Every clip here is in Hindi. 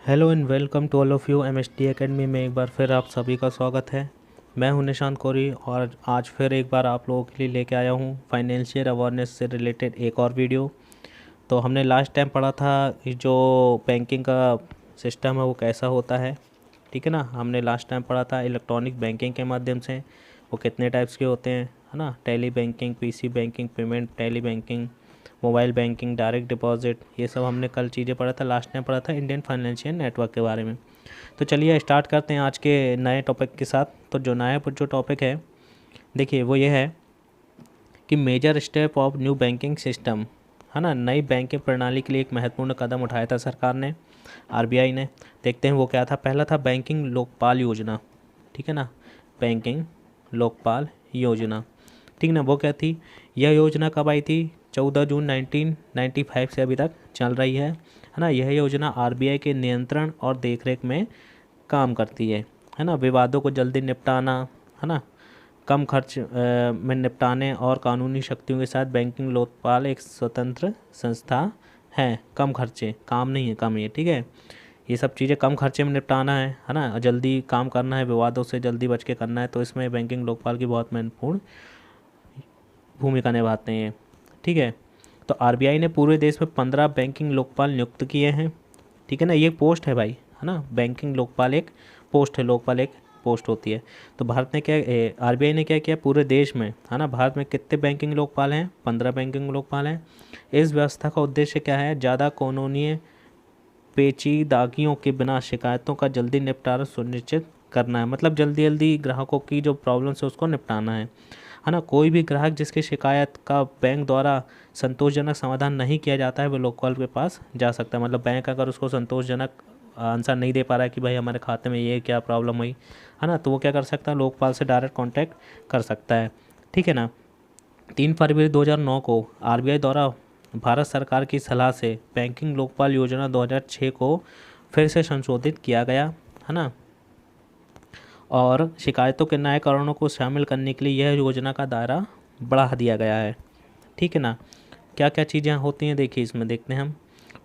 Hello and welcome to all of you MST academy में एक बार फिर आप सभी का स्वागत है। मैं हूं निशांत कोरी और आज फिर एक बार आप लोगों के लिए लेके आया हूं फाइनेंशियल अवेयरनेस से रिलेटेड एक और वीडियो। तो हमने लास्ट टाइम पढ़ा था कि जो बैंकिंग का सिस्टम है वो कैसा होता है। ठीक है ना, हमने लास्ट टाइम पढ़ा था इलेक्ट्रॉनिक बैंकिंग के माध्यम से वो कितने टाइप्स के होते हैं, है ना। Tele banking, PC banking, payment tele banking, mobile banking, direct deposit, ये सब हमने कल चीज़ें पढ़ा था। लास्ट टाइम पढ़ा था इंडियन फाइनेंशियल नेटवर्क के बारे में। तो चलिए स्टार्ट करते हैं आज के नए टॉपिक के साथ। तो जो नया जो टॉपिक है देखिए वो ये है कि major step of new banking system, है ना। नई बैंकिंग प्रणाली के लिए एक महत्वपूर्ण कदम उठाया था सरकार ने, आरबीआई ने। देखते हैं वो क्या था। पहला था बैंकिंग लोकपाल योजना, ठीक है ना। बैंकिंग लोकपाल योजना, ठीक ना। वो क्या थी, यह योजना कब आई थी? 14 जून 1995 से अभी तक चल रही है ना। यह योजना आरबीआई के नियंत्रण और देखरेख में काम करती है ना। विवादों को जल्दी निपटाना, है ना, कम खर्च में निपटाने और कानूनी शक्तियों के साथ बैंकिंग लोकपाल एक स्वतंत्र संस्था है। कम खर्चे काम नहीं है, कम है, ठीक है। ये सब चीज़ें कम खर्चे में निपटाना है ना, जल्दी काम करना है, विवादों से जल्दी बच के करना है। तो इसमें बैंकिंग लोकपाल की बहुत महत्वपूर्ण भूमिका निभाते हैं, ठीक है। तो आरबीआई ने पूरे देश में 15 बैंकिंग लोकपाल नियुक्त किए हैं, ठीक है ना। ये पोस्ट है भाई, है ना। बैंकिंग लोकपाल एक पोस्ट है, लोकपाल एक पोस्ट होती है। तो भारत ने क्या, आरबीआई ने क्या किया पूरे देश में, है ना। भारत में कितने बैंकिंग लोकपाल हैं? 15 बैंकिंग लोकपाल हैं। इस व्यवस्था का उद्देश्य क्या है? ज़्यादा कानूनी पेचीदगियों के बिना शिकायतों का जल्दी निपटारा सुनिश्चित करना है। मतलब जल्दी जल्दी ग्राहकों की जो प्रॉब्लम्स है उसको निपटाना है ना। कोई भी ग्राहक जिसकी शिकायत का बैंक द्वारा संतोषजनक समाधान नहीं किया जाता है वो लोकपाल के पास जा सकता है। मतलब बैंक अगर उसको संतोषजनक आंसर नहीं दे पा रहा है कि भाई हमारे खाते में ये क्या प्रॉब्लम हुई, है ना, तो वो क्या कर सकता है? लोकपाल से डायरेक्ट कांटेक्ट कर सकता है, ठीक है ना। 3 फरवरी 2009 को आरबीआई द्वारा भारत सरकार की सलाह से बैंकिंग लोकपाल योजना 2006 को फिर से संशोधित किया गया, है ना। और शिकायतों के नए कारणों को शामिल करने के लिए यह योजना का दायरा बढ़ा दिया गया है, ठीक है ना। क्या क्या चीज़ें होती हैं देखिए इसमें, देखते हैं हम।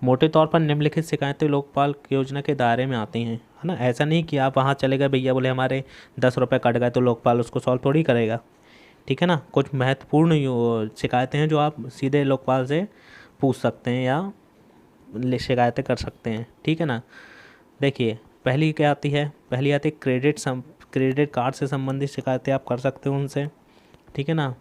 मोटे तौर पर निम्नलिखित शिकायतें लोकपाल योजना के दायरे में आती हैं, है ना। ऐसा नहीं कि आप वहाँ चले गए, भैया बोले हमारे 10 रुपये कट गए तो लोकपाल उसको सॉल्व थोड़ी करेगा, ठीक है ना। कुछ महत्वपूर्ण शिकायतें हैं जो आप सीधे लोकपाल से पूछ सकते हैं या शिकायतें कर सकते हैं, ठीक है ना। देखिए पहली क्या आती है? पहली आती है क्रेडिट कार्ड से संबंधित शिकायतें आप कर सकते हो उनसे, ठीक है ना।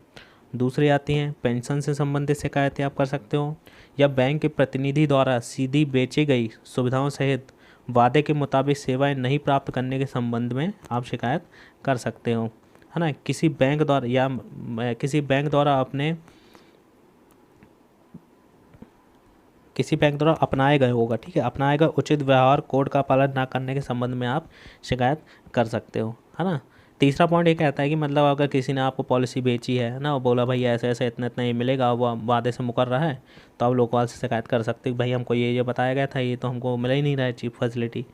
दूसरी आती हैं पेंशन से संबंधित शिकायतें आप कर सकते हो, या बैंक के प्रतिनिधि द्वारा सीधी बेची गई सुविधाओं सहित वादे के मुताबिक सेवाएं नहीं प्राप्त करने के संबंध में आप शिकायत कर सकते हो, है ना। किसी बैंक द्वारा अपनाए गए होगा, ठीक है, अपनाए गए उचित व्यवहार कोड का पालन ना करने के संबंध में आप शिकायत कर सकते हो, है ना। तीसरा पॉइंट ये कहता है कि मतलब अगर किसी ने आपको पॉलिसी बेची है ना, और बोला भाई ऐसे ऐसे इतना इतना ये मिलेगा, वो वादे से मुकर रहा है, तो आप लोकपाल से शिकायत कर सकते हो भाई हमको ये बताया गया था, ये तो हमको मिला ही नहीं रहा है चीप फैसिलिटी,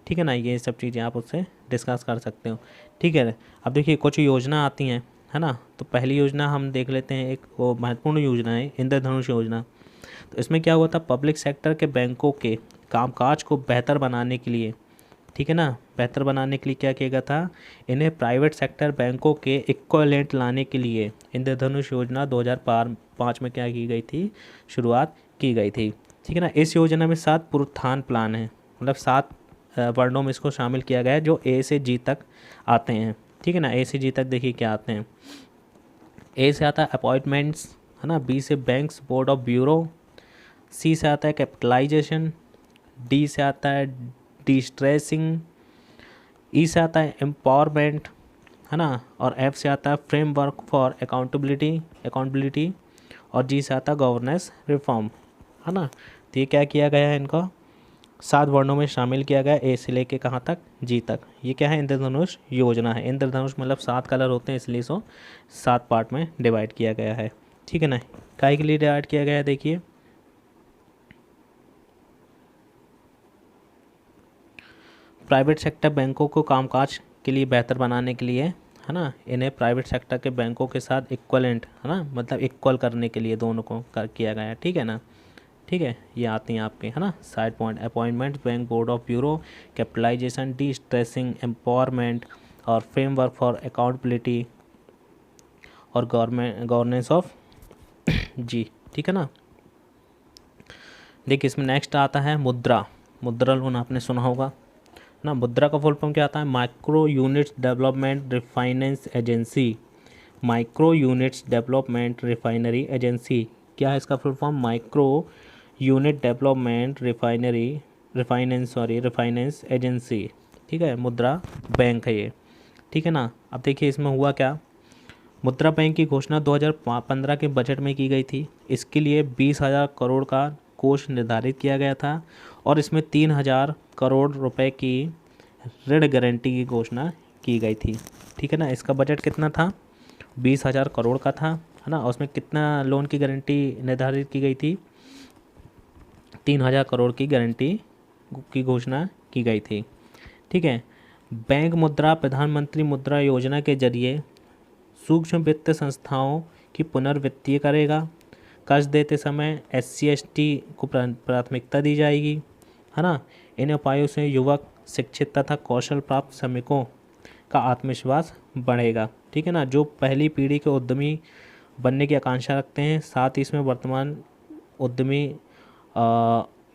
ठीक है ना। ये सब चीज़ें आप उससे डिस्कस कर सकते हो, ठीक है। अब देखिए कुछ योजना आती हैं, है ना। तो पहली योजना हम देख लेते हैं, एक वो महत्वपूर्ण योजना है इंद्रधनुष योजना। तो इसमें क्या हुआ था? पब्लिक सेक्टर के बैंकों के कामकाज को बेहतर बनाने के लिए, ठीक है ना, बेहतर बनाने के लिए क्या किया गया था? इन्हें प्राइवेट सेक्टर बैंकों के इक्विवेलेंट लाने के लिए इंद्रधनुष योजना 2005 में क्या की गई थी? शुरुआत की गई थी, ठीक है ना। इस योजना में 7 पुनरुत्थान प्लान हैं, मतलब 7 वर्णों में इसको शामिल किया गया है जो ए से जी तक आते हैं, ठीक है ना। ए से जी तक देखिए क्या आते हैं। ए से आता है अपॉइंटमेंट्स, है ना। बी से बैंक्स बोर्ड ऑफ ब्यूरो, सी से आता है कैपिटलाइजेशन, डी से आता है डिस्ट्रेसिंग, ई से आता है एम्पावरमेंट, है ना। और एफ से आता है फ्रेमवर्क फॉर अकाउंटेबिलिटी, और जी से आता है गवर्नेंस रिफॉर्म, है ना। तो ये क्या किया गया है? इनको 7 वर्णों में शामिल किया गया, ए से लेके कहाँ तक? जी तक। ये क्या है? इंद्रधनुष योजना है। इंद्रधनुष मतलब 7 कलर होते हैं, इसलिए इसको 7 पार्ट में डिवाइड किया गया है, ठीक है ना। काहे के लिए डिवाइड किया गया है? देखिए प्राइवेट सेक्टर बैंकों को कामकाज के लिए बेहतर बनाने के लिए, है ना। इन्हें प्राइवेट सेक्टर के बैंकों के साथ इक्वलेंट, है ना, मतलब इक्वल करने के लिए दोनों को किया गया है, ठीक है ना। ठीक है, ये आती हैं आपके, है ना, side point. Appointment bank board of bureau, capitalization, destressing, empowerment और फ्रेमवर्क फॉर अकाउंटेबिलिटी और गवर्नेंस ऑफ जी, ठीक है ना। देखिए इसमें नेक्स्ट आता है मुद्रा। मुद्रा लोन आपने सुना होगा ना। मुद्रा का फुल फॉर्म क्या आता है? Micro units development refinance agency. Micro units development refinery agency, क्या है इसका full form? Micro unit development refinance agency, ठीक है। मुद्रा बैंक है ये, ठीक है ना। अब देखिए इसमें हुआ क्या, मुद्रा बैंक की घोषणा 2015 के बजट में की गई थी। इसके लिए 20,000 करोड़ का कोष निर्धारित किया गया था और इसमें 3,000 करोड़ रुपए की ऋण गारंटी की घोषणा की गई थी, ठीक है ना। इसका बजट कितना था? 20,000 करोड़ का था, है ना। उसमें कितना लोन की गारंटी निर्धारित की गई थी? 3,000 करोड़ की गारंटी की घोषणा की गई थी, ठीक है। बैंक मुद्रा प्रधानमंत्री मुद्रा योजना के जरिए सूक्ष्म वित्त संस्थाओं की पुनर्वित्तीय करेगा। कर्ज देते समय SC/ST को प्राथमिकता दी जाएगी, है ना। इन उपायों से युवक, शिक्षित तथा कौशल प्राप्त श्रमिकों का आत्मविश्वास बढ़ेगा, ठीक है ना। जो पहली पीढ़ी के उद्यमी बनने की आकांक्षा रखते हैं, साथ ही इसमें वर्तमान उद्यमी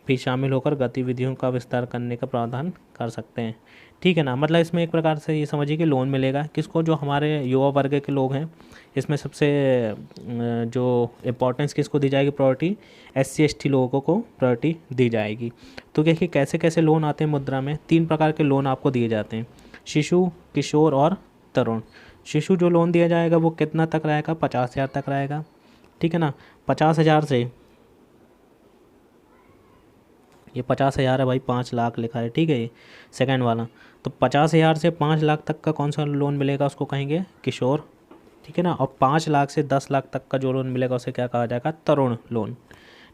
भी शामिल होकर गतिविधियों का विस्तार करने का प्रावधान कर सकते हैं, ठीक है ना। मतलब इसमें एक प्रकार से ये समझिए कि लोन मिलेगा किसको? जो हमारे युवा वर्ग के लोग हैं। इसमें सबसे जो इम्पोर्टेंस किसको दी जाएगी? प्रायोरिटी SC/ST लोगों को प्रायोरिटी दी जाएगी। तो देखिए कैसे कैसे लोन आते हैं मुद्रा में। 3 प्रकार के लोन आपको दिए जाते हैं, शिशु, किशोर और तरुण। शिशु जो लोन दिया जाएगा वो कितना तक रहेगा? 50,000 तक रहेगा, ठीक है ना। 50,000 से, ये 50,000 है भाई, 5 लाख लिखा है, ठीक है, ये सेकंड वाला। तो 50,000 से 5 लाख तक का कौन सा लोन मिलेगा? उसको कहेंगे किशोर, ठीक है ना। और 5 लाख से 10 लाख तक का जो लोन मिलेगा उसे क्या कहा जाएगा? तरुण लोन,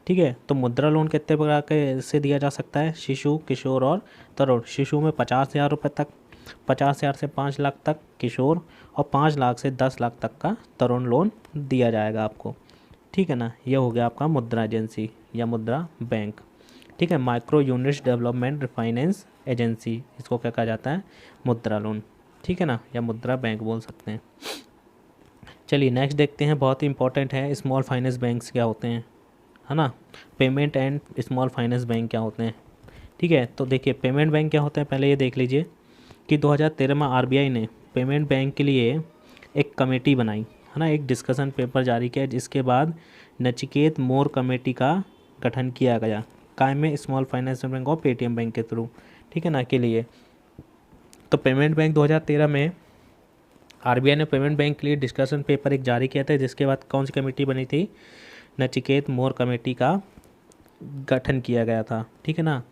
ठीक है। तो मुद्रा लोन कितने प्रकार के से दिया जा सकता है? शिशु, किशोर और तरुण। शिशु में 50,000 रुपये तक, 50,000 से 5 लाख तक किशोर, और 5 लाख से 10 लाख तक का तरुण लोन दिया जाएगा आपको, ठीक है ना। यह हो गया आपका मुद्रा एजेंसी या मुद्रा बैंक, ठीक है। Micro units development refinance agency, इसको क्या कहा जाता है? मुद्रा लोन, ठीक है ना, या मुद्रा बैंक बोल सकते हैं। चलिए नेक्स्ट देखते हैं, बहुत ही इंपॉर्टेंट है, स्मॉल फाइनेंस बैंक्स क्या होते हैं, है ना। Payment and small finance bank क्या होते हैं, ठीक है। तो देखिए पेमेंट बैंक क्या होते हैं, पहले ये देख लीजिए कि 2013 में RBI ने पेमेंट बैंक के लिए एक कमेटी बनाई, है ना, एक डिस्कशन पेपर जारी किया, जिसके बाद नचिकेत मोर कमेटी का गठन किया गया, कायम में स्मॉल फाइनेंस बैंक और पेटीएम बैंक के थ्रू, ठीक है ना, के लिए। तो पेमेंट बैंक 2013 में RBI ने पेमेंट बैंक के लिए डिस्कशन पेपर एक जारी किया था, जिसके बाद कौन सी कमेटी बनी थी? नचिकेत मोर कमेटी का गठन किया गया था, ठीक है ना।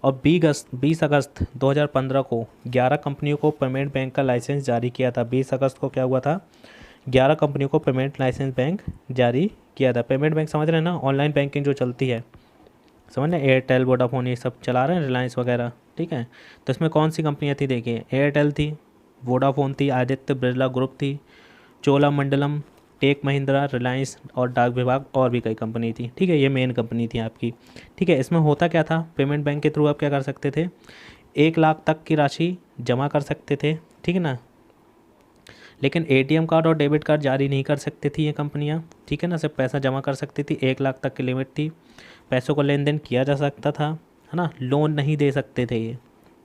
और 20 अगस्त 2015 को 11 कंपनियों को पेमेंट बैंक का लाइसेंस जारी किया था। 20 अगस्त को क्या हुआ था? 11 कंपनियों को पेमेंट लाइसेंस बैंक जारी किया था। पेमेंट बैंक समझ रहे हैं ना, ऑनलाइन बैंकिंग जो चलती है, समझ रहे, एयरटेल, वोडाफोन, ये सब चला रहे हैं, रिलायंस वगैरह, ठीक है। तो इसमें कौन सी कंपनियाँ थी? देखिए एयरटेल थी, वोडाफोन थी, आदित्य बिरला ग्रुप थी, चोलामंडलम, टेक महिंद्रा, रिलायंस और डाक विभाग, और भी कई कंपनी थी, ठीक है। ये मेन कंपनी थी आपकी, ठीक है। इसमें होता क्या था? पेमेंट बैंक के थ्रू आप क्या कर सकते थे? 1 लाख तक की राशि जमा कर सकते थे, ठीक है ना। लेकिन ATM कार्ड और डेबिट कार्ड जारी नहीं कर सकती थी ये कंपनियां, ठीक है ना। सिर्फ पैसा जमा कर सकती थी, 1 लाख तक की लिमिट थी, पैसों को लेन देन किया जा सकता था, है ना। लोन नहीं दे सकते थे ये,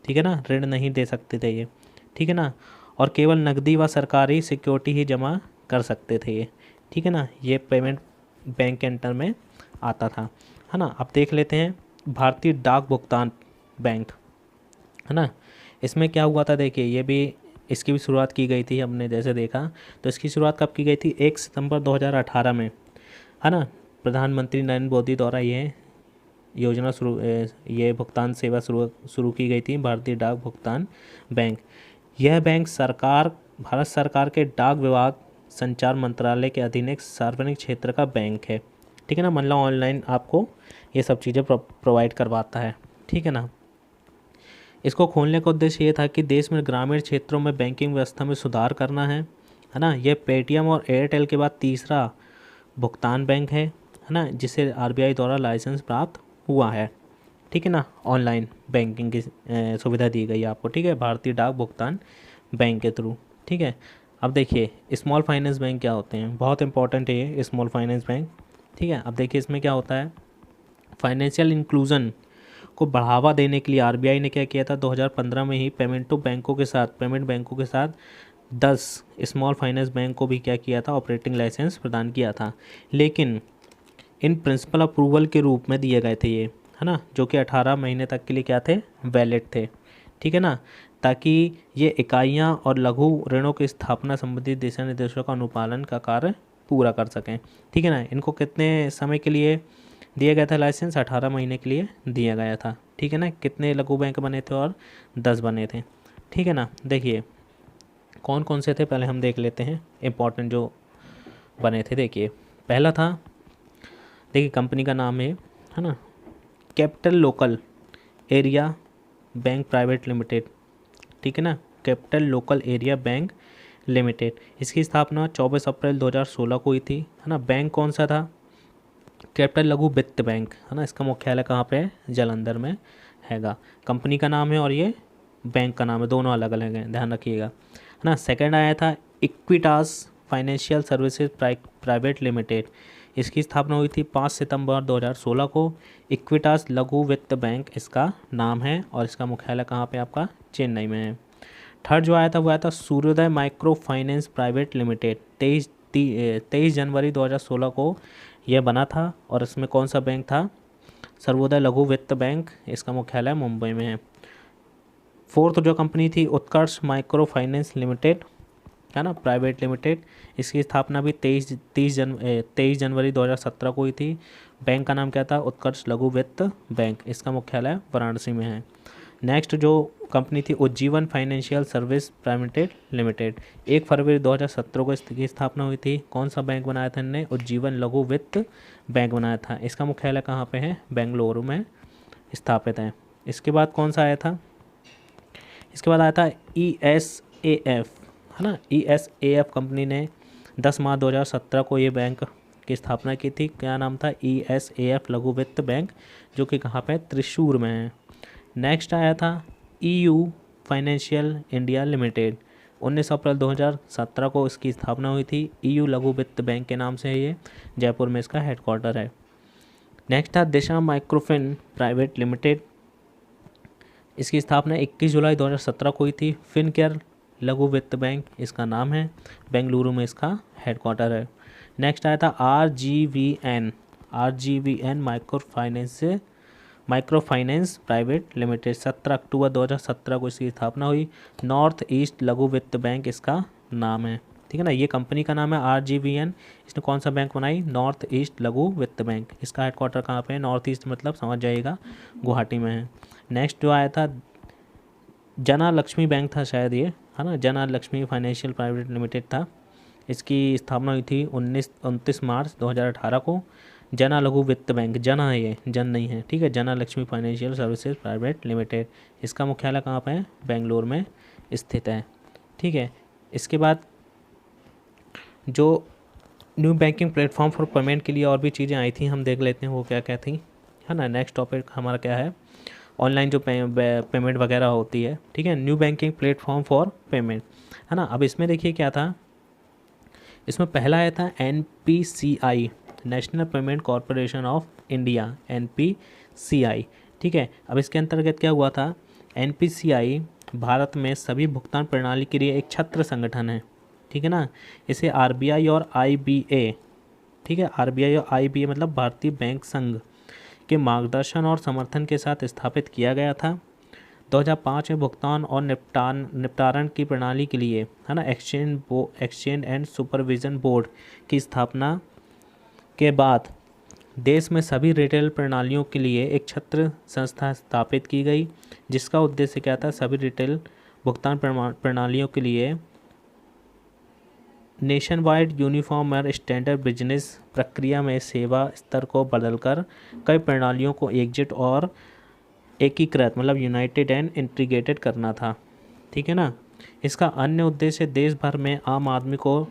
ठीक है ना, ऋण नहीं दे सकते थे ये, ठीक है ना। और केवल नकदी व सरकारी सिक्योरिटी ही जमा कर सकते थे ये, ठीक है ना। ये पेमेंट बैंक के अंडर में आता था, है ना। अब देख लेते हैं भारतीय डाक भुगतान बैंक, है ना। इसमें क्या हुआ था? देखिए ये भी, इसकी भी शुरुआत की गई थी, हमने जैसे देखा। तो इसकी शुरुआत कब की गई थी? 1 सितंबर 2018 में, है ना। प्रधानमंत्री नरेंद्र मोदी द्वारा ये योजना ये भुगतान सेवा शुरू की गई थी, भारतीय डाक भुगतान बैंक। यह बैंक भारत सरकार के डाक विभाग, संचार मंत्रालय के अधीन एक सार्वजनिक क्षेत्र का बैंक है, ठीक है ना। मतलब ऑनलाइन आपको ये सब चीज़ें प्रोवाइड करवाता है, ठीक है ना। इसको खोलने का उद्देश्य ये था कि देश में ग्रामीण क्षेत्रों में बैंकिंग व्यवस्था में सुधार करना है ना। यह पेटीएम और एयरटेल के बाद तीसरा भुगतान बैंक है है ना, जिसे आरबीआई द्वारा लाइसेंस प्राप्त हुआ है। ठीक है ना, ऑनलाइन बैंकिंग की सुविधा दी गई है आपको। ठीक है, भारतीय डाक भुगतान बैंक के थ्रू। ठीक है, अब देखिए स्मॉल फाइनेंस बैंक क्या होते हैं, बहुत इंपॉर्टेंट है ये स्मॉल फाइनेंस बैंक। ठीक है, अब देखिए इसमें क्या होता है, फाइनेंशियल इंक्लूजन को बढ़ावा देने के लिए आरबीआई ने क्या किया था, 2015 में ही पेमेंट बैंकों के साथ 10 स्मॉल फाइनेंस बैंक को भी क्या किया था, ऑपरेटिंग लाइसेंस प्रदान किया था। लेकिन इन प्रिंसिपल अप्रूवल के रूप में दिए गए थे ये, है ना, जो कि 18 महीने तक के लिए क्या थे, वैलिड थे। ठीक है ना, ताकि ये इकाइयाँ और लघु ऋणों की स्थापना संबंधी दिशा निर्देशों का अनुपालन का कार्य पूरा कर सकें। ठीक है ना, इनको कितने समय के लिए दिया गया था लाइसेंस, 18 महीने के लिए दिया गया था। ठीक है ना, कितने लघु बैंक बने थे और 10 बने थे। ठीक है ना, देखिए कौन कौन से थे पहले हम देख लेते हैं, इंपॉर्टेंट जो बने थे। देखिए पहला था, देखिए कंपनी का नाम है ना, capital local area bank private limited. ठीक है ना, capital local area bank limited, इसकी स्थापना 24 अप्रैल 2016 को हुई थी। है ना, बैंक कौन सा था, कैपिटल लघु वित्त बैंक। है ना, इसका मुख्यालय कहाँ पे है, जालंधर में हैगा। कंपनी का नाम है और ये बैंक का नाम है, दोनों अलग अलग हैं, ध्यान रखिएगा। है ना, सेकंड आया था Equitas financial services private limited, इसकी स्थापना हुई थी 5 सितंबर 2016 को। इक्विटास लघु वित्त बैंक इसका नाम है और इसका मुख्यालय कहाँ पे आपका, चेन्नई में है। थर्ड जो आया था वो आया था सूर्योदय माइक्रो फाइनेंस प्राइवेट लिमिटेड, 23 जनवरी 2016 को यह बना था और इसमें कौन सा बैंक था, सर्वोदय लघु वित्त बैंक, इसका मुख्यालय मुंबई में है। फोर्थ जो कंपनी थी उत्कर्ष माइक्रो फाइनेंस लिमिटेड, है ना, प्राइवेट लिमिटेड, इसकी स्थापना भी 23 जनवरी 2017 को हुई थी। बैंक का नाम क्या था, उत्कर्ष लघु वित्त बैंक, इसका मुख्यालय वाराणसी में है। नेक्स्ट जो कंपनी थी Ujjivan financial service private limited, 1 फरवरी 2017 को इसकी स्थापना हुई थी। कौन सा बैंक बनाया था इनने, उज्जीवन लघु वित्त बैंक बनाया था, इसका मुख्यालय कहाँ पे है, बेंगलुरु में स्थापित है। इसके बाद कौन सा आया था, इसके बाद आया था ESAF, है ना, ESAF कंपनी ने 10 मार्च 2017 को ये बैंक की स्थापना की थी। क्या नाम था, ESAF लघु वित्त बैंक, जो कि कहाँ पे, त्रिशूर में है। नेक्स्ट आया था EU फाइनेंशियल इंडिया लिमिटेड, 19 अप्रैल 2017 को इसकी स्थापना हुई थी। EU लघु वित्त बैंक के नाम से है ये, जयपुर में इसका हेडक्वार्टर है। नेक्स्ट था दिशा माइक्रोफिन प्राइवेट लिमिटेड, इसकी स्थापना 21 जुलाई 2017 को हुई थी। फिनकेयर लघु वित्त बैंक इसका नाम है, बेंगलुरु में इसका हेडक्वार्टर है। नेक्स्ट आया था RGVN micro finance private limited, 17 अक्टूबर 2017 को इसकी स्थापना हुई। नॉर्थ ईस्ट लघु वित्त बैंक इसका नाम है। ठीक है ना, ये कंपनी का नाम है RGVN, इसने कौन सा बैंक बनाई, नॉर्थ ईस्ट लघु वित्त बैंक, इसका हेडक्वार्टर कहाँ पे है, नॉर्थ ईस्ट मतलब समझ जाइएगा गुवाहाटी में है। नेक्स्ट जो आया था जना लक्ष्मी बैंक था शायद ये, है ना, जना लक्ष्मी फाइनेंशियल प्राइवेट लिमिटेड था, इसकी स्थापना हुई थी 29 मार्च 2018 को। जना लघु वित्त बैंक, जना है ये, जन नहीं है। ठीक है, जना Lakshmi financial services private limited, इसका मुख्यालय कहाँ पे है, बेंगलोर में स्थित है। ठीक है, इसके बाद जो new banking platform for payment के लिए और भी चीज़ें आई थी, हम देख लेते हैं वो क्या क्या थी, है ना। नेक्स्ट टॉपिक हमारा क्या है, ऑनलाइन जो पेमेंट वगैरह होती है। ठीक है, new banking platform for payment, है ना। अब इसमें देखिए क्या था, इसमें पहला आया था NPCI, national payment corporation of India, NPCI। ठीक है, अब इसके अंतर्गत क्या हुआ था, NPCI भारत में सभी भुगतान प्रणाली के लिए एक छत्र संगठन है। ठीक है ना, इसे RBI और IBA, ठीक है, RBI और IBA मतलब भारतीय बैंक संघ के मार्गदर्शन और समर्थन के साथ स्थापित किया गया था। 2005 में भुगतान और निपटारण की प्रणाली के लिए, है ना, एक्सचेंज एंड सुपरविजन बोर्ड की स्थापना के बाद देश में सभी रिटेल प्रणालियों के लिए एक छत्र संस्था स्थापित की गई, जिसका उद्देश्य क्या था, सभी रिटेल भुगतान प्रणालियों के लिए नेशन वाइड यूनिफॉर्म और स्टैंडर्ड बिजनेस प्रक्रिया में सेवा स्तर को बदलकर कई प्रणालियों को एकजुट और एकीकृत मतलब यूनाइटेड एंड इंटीग्रेटेड करना था। ठीक है ना, इसका अन्य उद्देश्य देश भर में आम आदमी को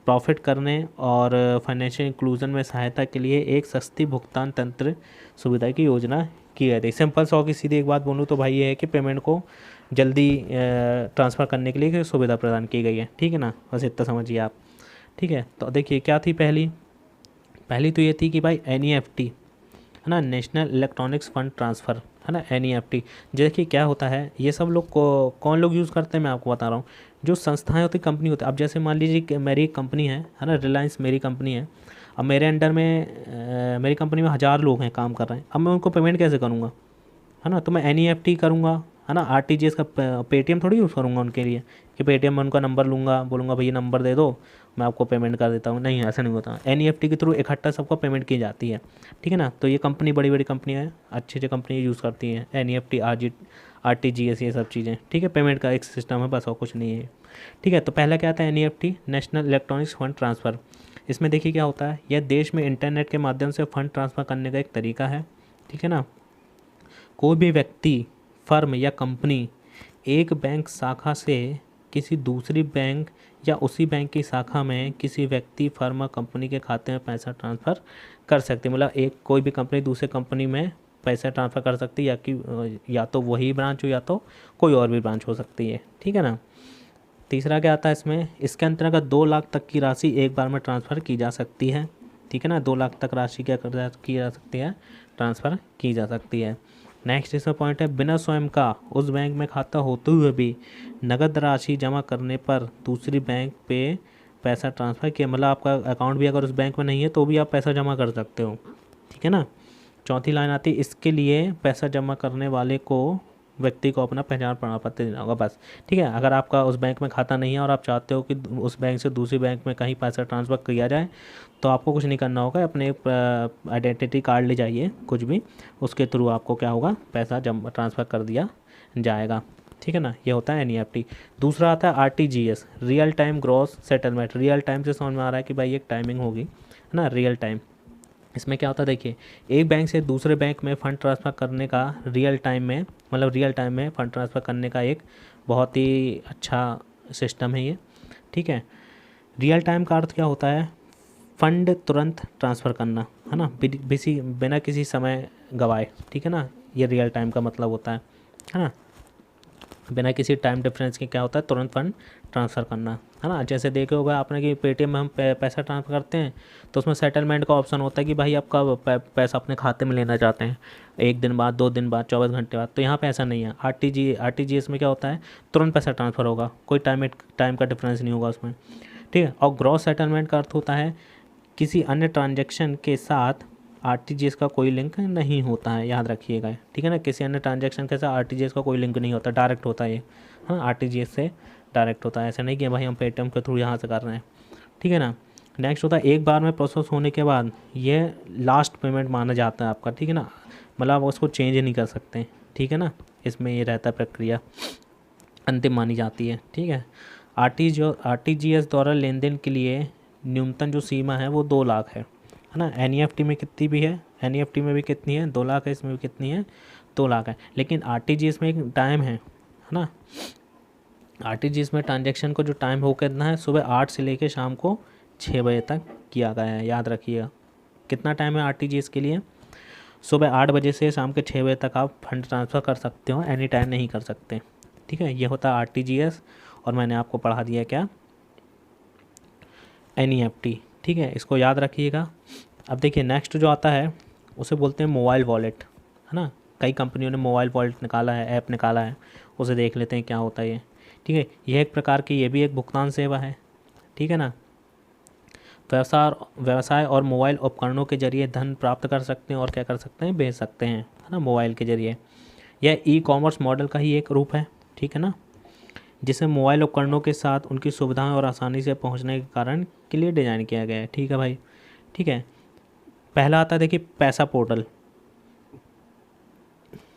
प्रॉफिट करने और फाइनेंशियल इंक्लूजन में सहायता के लिए एक सस्ती भुगतान तंत्र सुविधा की योजना की गई थी। सिंपल सौ की सीधी एक बात बोलूँ तो भाई ये है कि पेमेंट को जल्दी ट्रांसफ़र करने के लिए सुविधा प्रदान की गई है, ठीक है ना, बस इतना समझिए आप। ठीक है, तो देखिए क्या थी पहली तो ये थी कि भाई NEFT है ना, नेशनल इलेक्ट्रॉनिक्स फंड ट्रांसफ़र, है ना, NEFT। देखिए क्या होता है, ये सब लोग को कौन लोग यूज़ करते हैं मैं आपको बता रहा हूँ। जो संस्थाएं होती, कंपनी होती है। अब जैसे मान लीजिए कि मेरी एक कंपनी है ना, रिलायंस मेरी कंपनी है। अब मेरे अंडर में मेरी कंपनी में 1000 लोग हैं काम कर रहे हैं। अब मैं उनको पेमेंट कैसे करूँगा, है ना, तो मैं NEFT करूँगा, है ना। RTGS का पेटीएम थोड़ी यूज़ करूँगा उनके लिए कि पेटीएम में उनका नंबर लूँगा, बोलूँगा भैया नंबर दे दो, मैं आपको पेमेंट कर देता हूँ। नहीं, ऐसा नहीं होता। NEFT के थ्रू इकट्ठा सबको पेमेंट की जाती है, ठीक है ना। तो ये कंपनी बड़ी बड़ी कंपनियाँ हैं, अच्छी अच्छी कंपनी यूज़ करती हैं NEFT, RTGS, ये सब चीज़ें, ठीक है। पेमेंट का एक सिस्टम है, बस और कुछ नहीं है, ठीक है। तो पहला क्या आता है, NEFT, national electronics fund transfer. इसमें देखिए क्या होता है, यह देश में इंटरनेट के माध्यम से फ़ंड ट्रांसफ़र करने का एक तरीका है, ठीक है ना। कोई भी व्यक्ति, फर्म या कंपनी एक बैंक शाखा से किसी दूसरी बैंक या उसी बैंक की शाखा में किसी व्यक्ति, फर्म या कंपनी के खाते में पैसा ट्रांसफ़र कर सकती है। मतलब एक कोई भी कंपनी दूसरे कंपनी में पैसा ट्रांसफ़र कर सकती है, या तो वही ब्रांच हो या तो कोई और भी ब्रांच हो सकती है, ठीक है ना। तीसरा क्या आता है इसमें, इसके अंतर्गत 2 लाख तक की राशि एक बार में ट्रांसफ़र की जा सकती है, ठीक है ना। 2 लाख तक राशि की जा सकती है, ट्रांसफ़र की जा सकती है। नेक्स्ट इसमें पॉइंट है, बिना स्वयं का उस बैंक में खाता होते हुए भी नगद राशि जमा करने पर दूसरी बैंक पे पैसा ट्रांसफ़र किया। मतलब आपका अकाउंट भी अगर उस बैंक में नहीं है तो भी आप पैसा जमा कर सकते हो, ठीक है ना। चौथी लाइन आती है, इसके लिए पैसा जमा करने वाले को व्यक्ति को अपना पहचान प्रमाण पत्र देना होगा, बस, ठीक है। अगर आपका उस बैंक में खाता नहीं है और आप चाहते हो कि उस बैंक से दूसरी बैंक में कहीं पैसा ट्रांसफ़र किया जाए, तो आपको कुछ नहीं करना होगा, अपने आइडेंटिटी कार्ड ले जाइए, कुछ भी, उसके थ्रू आपको क्या होगा, पैसा ट्रांसफ़र कर दिया जाएगा, ठीक है ना। ये होता है NEFT। दूसरा आता है RTGS, real time gross settlement. Real time से समझ में आ रहा है कि भाई एक टाइमिंग होगी, है ना, रियल टाइम। इसमें क्या होता है, देखिए, एक बैंक से दूसरे बैंक में फ़ंड ट्रांसफ़र करने का रियल टाइम में फ़ंड ट्रांसफ़र करने का एक बहुत ही अच्छा सिस्टम है ये, ठीक है। रियल टाइम का अर्थ क्या होता है, फ़ंड तुरंत ट्रांसफ़र करना, है ना, बिना किसी समय गवाए, ठीक है ना। ये रियल टाइम का मतलब होता है ना। बिना किसी टाइम डिफरेंस के क्या होता है, तुरंत फंड ट्रांसफ़र करना, है ना। जैसे देखे होगा आपने कि पेटीएम में हम पैसा ट्रांसफ़र करते हैं तो उसमें सेटलमेंट का ऑप्शन होता है कि भाई आप कब पैसा अपने खाते में लेना चाहते हैं, 1 दिन बाद, 2 दिन बाद, 24 घंटे बाद। तो यहाँ पे ऐसा नहीं है। RTGS में क्या होता है, तुरंत पैसा ट्रांसफ़र होगा, कोई टाइम का डिफरेंस नहीं होगा उसमें, ठीक है। और ग्रॉस सेटलमेंट का अर्थ होता है किसी अन्य ट्रांजेक्शन के साथ RTGS का कोई लिंक नहीं होता है, याद रखिएगा, ठीक है ना। किसी अन्य ट्रांजैक्शन के साथ RTGS का कोई लिंक नहीं होता, डायरेक्ट होता है ये, हाँ, RTGS से डायरेक्ट होता है। ऐसा नहीं कि भाई हम पेटीएम के थ्रू यहाँ से कर रहे हैं, ठीक है ना। नेक्स्ट होता है, एक बार में प्रोसेस होने के बाद ये लास्ट पेमेंट माना जाता है आपका, ठीक है ना। मतलब आप उसको चेंज नहीं कर सकते, ठीक है ना। इसमें ये रहता है, प्रक्रिया अंतिम मानी जाती है, ठीक है। RTGS द्वारा लेन देन के लिए न्यूनतम जो सीमा है वो 2 लाख है ना। NEFT में कितनी भी है, NEFT में भी कितनी है, 2 लाख है, इसमें भी कितनी है, 2 लाख है। लेकिन RTGS में एक टाइम है ना। RTGS में ट्रांजेक्शन को जो टाइम हो कितना है, सुबह 8 से लेकर शाम को 6 बजे तक किया गया है, याद रखिएगा। कितना टाइम है RTGS के लिए, सुबह 8 बजे से शाम के 6 बजे तक आप फंड ट्रांसफ़र कर सकते हो, एनी टाइम नहीं कर सकते, ठीक है। ये होता है RTGS, और मैंने आपको पढ़ा दिया क्या, NEFT, ठीक है। इसको याद रखिएगा। अब देखिए नेक्स्ट जो आता है उसे बोलते हैं मोबाइल वॉलेट, है ना। कई कंपनियों ने मोबाइल वॉलेट निकाला है, ऐप निकाला है, उसे देख लेते हैं क्या होता है ये, ठीक है। यह एक प्रकार की, ये भी एक भुगतान सेवा है, ठीक है ना। व्यवसाय और मोबाइल उपकरणों के जरिए धन प्राप्त कर सकते हैं और क्या कर सकते हैं, भेज सकते हैं, है ना, मोबाइल के जरिए। यह ई-कॉमर्स मॉडल का ही एक रूप है, ठीक है ना, जिसे मोबाइल उपकरणों के साथ उनकी सुविधाएं और आसानी से पहुंचने के कारण के लिए डिज़ाइन किया गया है, ठीक है भाई, ठीक है। पहला आता है देखिए पैसा पोर्टल,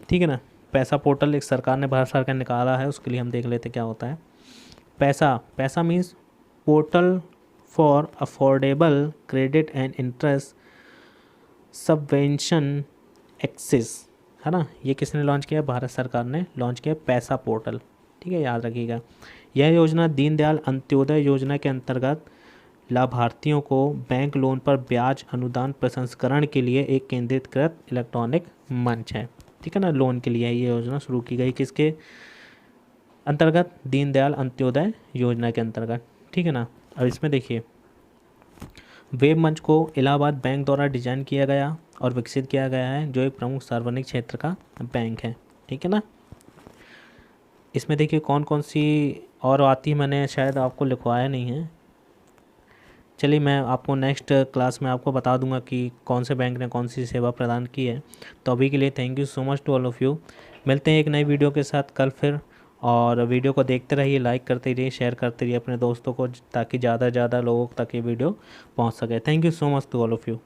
ठीक है ना। पैसा पोर्टल एक सरकार ने, भारत सरकार निकाला है, उसके लिए हम देख लेते क्या होता है। PAISA means portal for affordable credit and interest subvention access, है ना। ये किसने लॉन्च किया, भारत सरकार ने लॉन्च किया पैसा पोर्टल, ठीक है, याद रखिएगा। यह योजना दीनदयाल अंत्योदय योजना के अंतर्गत लाभार्थियों को बैंक लोन पर ब्याज अनुदान प्रसंस्करण के लिए एक केंद्रीकृत इलेक्ट्रॉनिक मंच है। ठीक है ना, लोन के लिए ये योजना शुरू की गई, किसके अंतर्गत? दीनदयाल अंत्योदय योजना के अंतर्गत। ठीक है ना। अब इसमें देखिए, वेब मंच को इलाहाबाद बैंक द्वारा डिजाइन किया गया और विकसित किया गया है, जो एक प्रमुख सार्वजनिक क्षेत्र का बैंक है। ठीक है ना। इसमें देखिए कौन कौन सी और आती, मैंने शायद आपको लिखवाया नहीं है। चलिए मैं आपको नेक्स्ट क्लास में आपको बता दूंगा कि कौन से बैंक ने कौन सी सेवा प्रदान की है। तो अभी के लिए thank you so much to all of you. मिलते हैं एक नई वीडियो के साथ कल फिर, और वीडियो को देखते रहिए, लाइक करते रहिए, शेयर करते रहिए अपने दोस्तों को, ताकि ज़्यादा से ज़्यादा लोगों तक ये वीडियो पहुंच सके। Thank you so much to all of you.